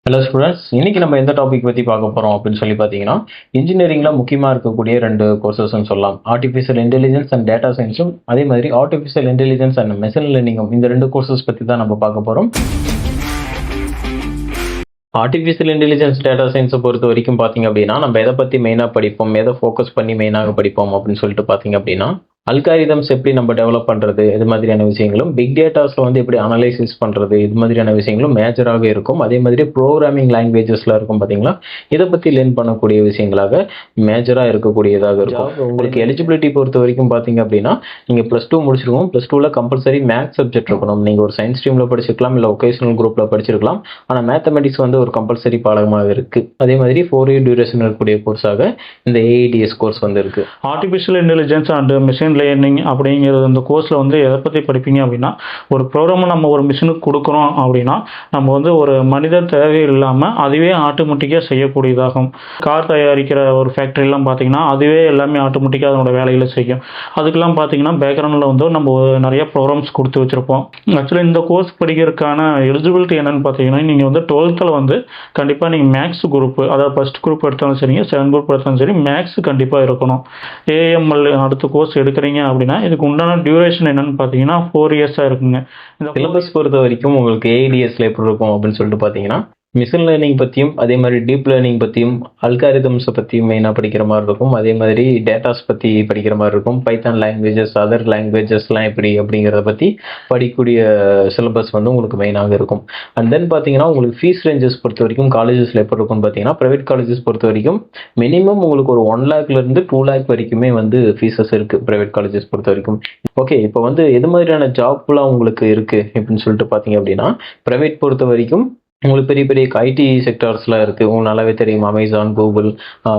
Hello students, இன்னைக்கு நம்ம எந்த டாபிக் பற்றி பார்க்க போகிறோம் அப்படின்னு சொல்லி பார்த்தீங்கன்னா, இன்ஜினியரிங்கில் முக்கியமாக இருக்கக்கூடிய 2 கோர்சஸ்ன்னு சொல்லலாம். ஆர்டிஃபிஷியல் இன்டெலிஜென்ஸ் அண்ட் டேட்டா சயின்ஸும், அதே மாதிரி ஆர்டிஃபிஷியல் இன்டெலிஜென்ஸ் அண்ட் மெஷின் லேர்னிங்கும். இந்த 2 கோர்சஸ் பற்றி தான் நம்ம பார்க்க போகிறோம். ஆர்டிஃபிஷியல் இன்டெலிஜென்ஸ் டேட்டா சயின்ஸை பொறுத்த வரைக்கும் பார்த்தீங்க அப்படின்னா, நம்ம எதை பற்றி மெயினாக படிப்போம், எதை ஃபோக்கஸ் பண்ணி மெயினாக படிப்போம் அப்படின்னு சொல்லிட்டு பார்த்தீங்க அப்படின்னா, அல்காரிதம்ஸ் எப்படி நம்ம டெவலப் பண்ணுறது, இது மாதிரியான விஷயங்களும், பிக் டேட்டாஸில் வந்து எப்படி அனலைசிஸ் பண்ணுறது, இது மாதிரியான விஷயங்களும் மேஜராக இருக்கும். அதே மாதிரி ப்ரோக்ராமிங் லாங்குவேஜஸில் இருக்கும் பார்த்தீங்களா, இதை பற்றி லேர்ன் பண்ணக்கூடிய விஷயங்களாக மேஜராக இருக்கக்கூடியதாக இருக்கும். உங்களுக்கு எலிஜிபிலிட்டி பொறுத்த வரைக்கும் பார்த்தீங்க அப்படின்னா, நீங்கள் +2 முடிச்சிருக்கோம். +2ல் கம்பல்சரி மேத்ஸ் சப்ஜெக்ட் இருக்கணும். நீங்கள் ஒரு சயின்ஸ் ஸ்ட்ரீமில் படிச்சிருக்கலாம், இல்லை ஒகேஷனல் குரூப்பில் படிச்சிருக்கலாம். ஆனால் மேத்தமெட்டிக்ஸ் வந்து ஒரு கம்பல்சரி பாடமாக இருக்குது. அதே மாதிரி 4 இயர் டியூரேஷன் இருக்கக்கூடிய கோர்ஸாக இந்த ஏஐடிஎஸ் கோர்ஸ் வந்து இருக்குது. Artificial intelligence and machine learning அப்படிங்கிறது இந்த கோர்ஸில் வந்து எதை பற்றி படிப்பீங்க அப்படின்னா, ஒரு ப்ரோக்ராமை நம்ம ஒரு மிஷினுக்கு கொடுக்குறோம் அப்படின்னா, நம்ம வந்து ஒரு மனிதர் தேவை இல்லாமல் அதுவே ஆட்டோமேட்டிக்காக செய்யக்கூடியதாகும். கார் தயாரிக்கிற ஒரு ஃபேக்ட்ரிலாம் பார்த்தீங்கன்னா, அதுவே எல்லாமே ஆட்டோமேட்டிக்காக அதனோட வேலைகளை செய்யும். அதுக்கெல்லாம் பார்த்தீங்கன்னா பேக்ரவுண்டில் வந்து நம்ம நிறைய ப்ரோக்ராம்ஸ் கொடுத்து வச்சுருப்போம். ஆக்சுவலாக இந்த கோர்ஸ் படிக்கிறதுக்கான எலிஜிபிலிட்டி என்னென்னு பார்த்தீங்கன்னா, நீங்கள் வந்து 12th வந்து கண்டிப்பாக நீங்கள் மேக்ஸ் குரூப், அதாவது ஃபஸ்ட் குரூப் எடுத்தாலும் சரிங்க, செகண்ட் குரூப் எடுத்தாலும் சரி, மேக்ஸ் கண்டிப்பாக இருக்கணும். ஏஎம்எல் அடுத்த கோர்ஸ் எடுக்கிறீங்க அப்படின்னா இதுக்கு உண்டான டியூரேஷன் என்னன்னு பார்த்தீங்கன்னா 4 இயர்ஸாக இருக்குங்க. இந்த சிலபஸ் பொறுத்த வரைக்கும் உங்களுக்கு ஏஐடிஎஸ்ல எப்படி இருக்கும் அப்படின்னு சொல்லிட்டு பார்த்தீங்கன்னா, மிஷின் லேர்னிங் பற்றியும், அதே மாதிரி டீப் லேர்னிங் பற்றியும், அல்காரிதம்ஸை பற்றியும் மெயினாக படிக்கிற மாதிரி இருக்கும். அதே மாதிரி டேட்டாஸ் பற்றி படிக்கிற மாதிரி இருக்கும். பைத்தான் லாங்குவேஜஸ், அதர் லாங்குவேஜஸ்லாம் எப்படி அப்படிங்கிறத பற்றி படிக்கக்கூடிய சிலபஸ் வந்து உங்களுக்கு மெயினாக இருக்கும். அண்ட் தென் பார்த்தீங்கன்னா, உங்களுக்கு ஃபீஸ் ரேஞ்சஸ் பொறுத்த வரைக்கும் காலேஜஸில் எப்படி இருக்கும்னு பார்த்தீங்கன்னா, ப்ரைவேட் காலேஜஸ் பொறுத்த வரைக்கும் மினிமம் உங்களுக்கு ஒரு 1 lakh-லேருந்து 2 lakh வரைக்குமே வந்து ஃபீஸஸ் இருக்குது ப்ரைவேட் காலேஜஸ் பொறுத்த வரைக்கும். ஓகே, இப்போ வந்து எது மாதிரியான ஜாப்லாம் உங்களுக்கு இருக்குது அப்படின்னு சொல்லிட்டு பார்த்தீங்க அப்படின்னா, ப்ரைவேட் பொறுத்த வரைக்கும் உங்களுக்கு பெரிய பெரிய ஐடி செக்டார்ஸ்லாம் இருக்குது. உங்களுக்கு நல்லாவே தெரியும். அமேசான், கூகுள்,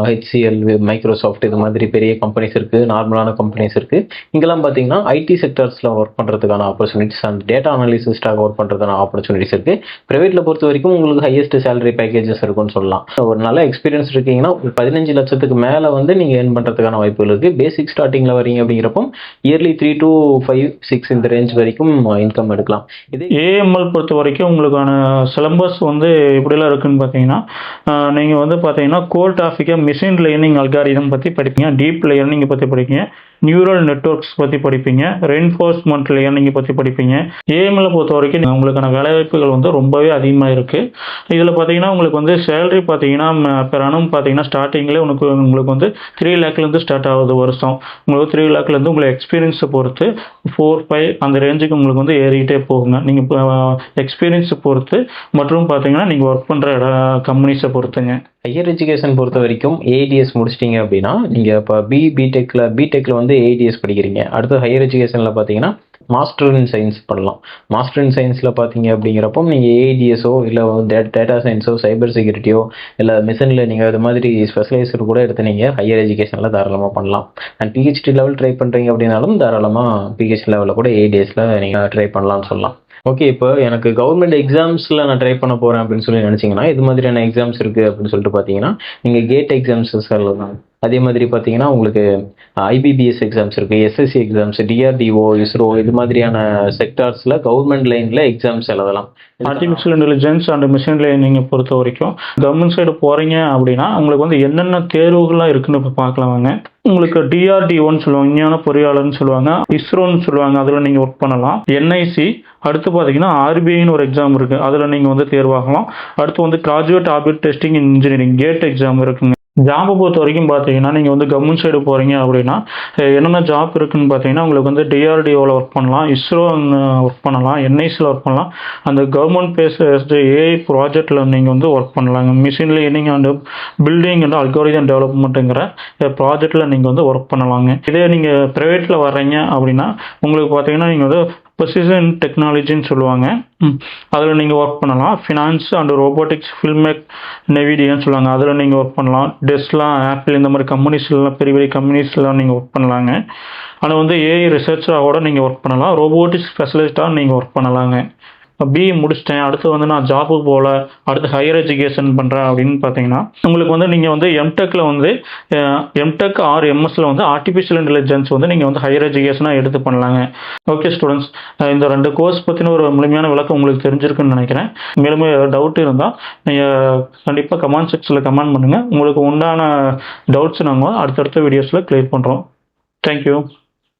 ஹெச்சிஎல், மைக்ரோசாஃப்ட், இது மாதிரி பெரிய கம்பெனிஸ் இருக்குது. நார்மலான கம்பெனிஸ் இருக்குது. இங்கெல்லாம் பார்த்தீங்கன்னா ஐடி செக்டார்ஸில் ஒர்க் பண்ணுறதுக்கான ஆப்பர்ச்சுனிட்டிஸ் அண்ட் டேட்டா அனாலிசிஸ்டாக ஒர்க் பண்ணுறதுக்கான ஆப்பர்ச்சுனிட்டிஸ் இருக்குது. ப்ரைவேட்டில் பொறுத்த வரைக்கும் உங்களுக்கு ஹையஸ்ட் சேலரி பேக்கேஜஸ் இருக்குன்னு சொல்லலாம். ஒரு நல்ல எக்ஸ்பீரியன்ஸ் இருக்கீங்கன்னா 15 லட்சத்துக்கு மேலே வந்து நீங்கள் ஏர்ன் பண்ணுறதுக்கான வாய்ப்புகள் இருக்குது. பேசிக் ஸ்டார்டிங்கில் வரீங்க அப்படிங்கிறப்போ இயர்லி 3 to 5, 6 இந்த ரேஞ்ச் வரைக்கும் இன்கம் எடுக்கலாம். இது ஏஎம்எல் பொறுத்த வரைக்கும் உங்களுக்கான சிலபஸ் வந்து எப்படிலாம் இருக்குன்னு பார்த்தீங்கன்னா, நீங்கள் வந்து பார்த்தீங்கன்னா கோர் டாபிக்காக மிஷின் லேர்னிங் அல்காரிதம் பற்றி படிப்பீங்க, டீப் லேர்னிங் பற்றி படிப்பீங்க, நியூரல் நெட்வொர்க்ஸ் பற்றி படிப்பீங்க, ரெயின்ஃபோர்ஸ்மெண்ட் லேர்னிங் பற்றி படிப்பீங்க. ஏஎம்எல் பொறுத்த வரைக்கும் உங்களுக்கான வேலைவாய்ப்புகள் வந்து ரொம்பவே அதிகமாக இருக்குது. இதில் பார்த்தீங்கன்னா உங்களுக்கு வந்து சேலரி பார்த்தீங்கன்னா பெர் அனம் பார்த்தீங்கன்னா ஸ்டார்டிங்கில் உங்களுக்கு வந்து 3 lakh-லேருந்து ஸ்டார்ட் ஆகுது வருஷம். உங்களுக்கு 3 lakh-லேருந்து உங்களை எக்ஸ்பீரியன்ஸை பொறுத்து 4, 5 அந்த ரேஞ்சுக்கு உங்களுக்கு வந்து ஏறிக்கிட்டே போகுங்க. நீங்கள் எக்ஸ்பீரியன்ஸை பொறுத்து மற்றும் பார்த்தீங்கன்னா நீங்கள் ஒர்க் பண்ணுற கம்பெனிஸை பொறுத்துங்க. ஹையர் எஜுகேஷன் பொறுத்த வரைக்கும் ஏஐடிஎஸ் முடிச்சிட்டிங்க அப்படின்னா, நீங்கள் இப்போ பிடெக்கில் வந்து ஏஐடிஎஸ் படிக்கிறீங்க. அடுத்து ஹையர் எஜுகேஷனில் பார்த்தீங்கன்னா மாஸ்டர் இன் சயின்ஸ் பண்ணலாம். மாஸ்டர் இன் சயின்ஸில் பார்த்தீங்க அப்படிங்கிறப்போ நீங்கள் ஏஐடிஎஸோ இல்லை டேட்டா சயின்ஸோ, சைபர் செக்யூரிட்டியோ, இல்லை மிஷின் லேர்னிங் அது மாதிரி ஸ்பெஷலைஸ்டு கூட எடுத்து நீங்கள் ஹையர் எஜுகேஷனில் தாராளமாக பண்ணலாம். அண்ட் பிஹெச்டி லெவல் ட்ரை பண்ணுறீங்க அப்படின்னாலும் தாராளமாக பிஹெச்டி லெவலில் கூட ஏஐடிஎஸில் நீங்கள் ட்ரை பண்ணலாம்னு சொல்லலாம். ஓகே, இப்போ எனக்கு கவர்மெண்ட் எக்ஸாம்ஸில் நான் ட்ரை பண்ண போகிறேன் அப்படின்னு சொல்லி நினச்சிங்கன்னா, இது மாதிரியான எக்ஸாம்ஸ் இருக்குது அப்படின்னு சொல்லிட்டு பார்த்தீங்கன்னா, நீங்கள் கேட் எக்ஸாம்ஸ் எழுதலாம். அதே மாதிரி பார்த்தீங்கன்னா உங்களுக்கு ஐபிபிஎஸ் எக்ஸாம்ஸ் இருக்குது, எஸ்எஸ்சி எக்ஸாம்ஸ், டிஆர்டிஓ, இஸ்ரோ, இது மாதிரியான செக்டார்ஸில் கவர்மெண்ட் லைனில் எக்ஸாம்ஸ் எழுதலாம். ஆர்டிஃபிஷியல் இன்டெலிஜென்ஸ் அண்ட் மிஷின் லேர்னிங்கை பொறுத்த வரைக்கும் கவர்மெண்ட் சைடு போகிறீங்க அப்படின்னா உங்களுக்கு வந்து என்னென்ன தேர்வுகள்லாம் இருக்குன்னு இப்போ பார்க்கலாம் வாங்க. உங்களுக்கு டிஆர்டிஓன்னு சொல்லுவாங்க, விஞ்ஞான பொறியாளர்னு சொல்லுவாங்க, இஸ்ரோன்னு சொல்லுவாங்க, அதில் நீங்கள் ஒர்க் பண்ணலாம். என்ஐசி, அடுத்து பார்த்தீங்கன்னா ஆர்பிஐன்னு ஒரு எக்ஸாம் இருக்குது, அதில் நீங்கள் வந்து தேர்வாகலாம். அடுத்து வந்து graduate aptitude testing in engineering GATE exam இருக்குங்க. ஜாபை பொறுத்த வரைக்கும் பார்த்தீங்கன்னா நீங்கள் வந்து கவர்மெண்ட் சைடு போகிறீங்க அப்படின்னா என்னென்ன ஜாப் இருக்குன்னு பார்த்தீங்கன்னா உங்களுக்கு வந்து டிஆர்டிஓவில் ஒர்க் பண்ணலாம், இஸ்ரோ ஒர்க் பண்ணலாம், என்ஐசியில் ஒர்க் பண்ணலாம். அந்த கவர்மெண்ட் பேஸ்ட் ஏஐ ப்ராஜெக்டில் நீங்கள் வந்து ஒர்க் பண்ணலாங்க. Machine learning and building and algorithm டெவலப்மெண்ட்டுங்கிற ப்ராஜெக்டில் நீங்கள் வந்து ஒர்க் பண்ணலாங்க. இதே நீங்கள் ப்ரைவேட்டில் வர்றீங்க அப்படின்னா உங்களுக்கு பார்த்தீங்கன்னா நீங்கள் வந்து ப்ரெசிஷன் டெக்னாலஜின்னு சொல்லுவாங்க, அதில் நீங்கள் ஒர்க் பண்ணலாம். ஃபினான்ஸ் அண்ட் ரோபோட்டிக்ஸ், ஃபில்மேக், நெவிடியான்னு சொல்லுவாங்க, அதில் நீங்கள் ஒர்க் பண்ணலாம். டெஸ்லா, ஆப்பிள் இந்த மாதிரி கம்பெனிஸ்லாம் பெரிய பெரிய கம்பெனிஸ்லாம் நீங்கள் ஒர்க் பண்ணலாங்க. ஆனால் வந்து ஏஐ ரிசர்ச்சாக கூட நீங்கள் ஒர்க் பண்ணலாம். ரோபோட்டிக்ஸ் ஸ்பெஷலிஸ்ட்டாக நீங்கள் ஒர்க் பண்ணலாங்க. பிஇ முடிச்சிட்டேன், அடுத்து வந்து நான் ஜாபுக்கு போகல, அடுத்து ஹையர் எஜுகேஷன் பண்ணுறேன் அப்படின்னு பார்த்தீங்கன்னா, உங்களுக்கு வந்து நீங்கள் வந்து எம்டெக்கில் வந்து எம்டெக் ஆர் எம்எஸ்ல வந்து ஆர்டிஃபிஷியல் இன்டெலிஜென்ஸ் வந்து நீங்கள் வந்து ஹையர் எஜுகேஷனாக எடுத்து பண்ணலாங்க. ஓகே ஸ்டூடெண்ட்ஸ், இந்த 2 கோர்ஸ் பற்றின ஒரு முழுமையான விளக்கம் உங்களுக்கு தெரிஞ்சிருக்குன்னு நினைக்கிறேன். மேலும் டவுட் இருந்தால் நீங்கள் கண்டிப்பாக கமெண்ட் செக்ஷனில் கமெண்ட் பண்ணுங்கள். உங்களுக்கு உண்டான டவுட்ஸ் நாங்கள் அடுத்தடுத்த வீடியோஸில் கிளியர் பண்ணுறோம். தேங்க்யூ.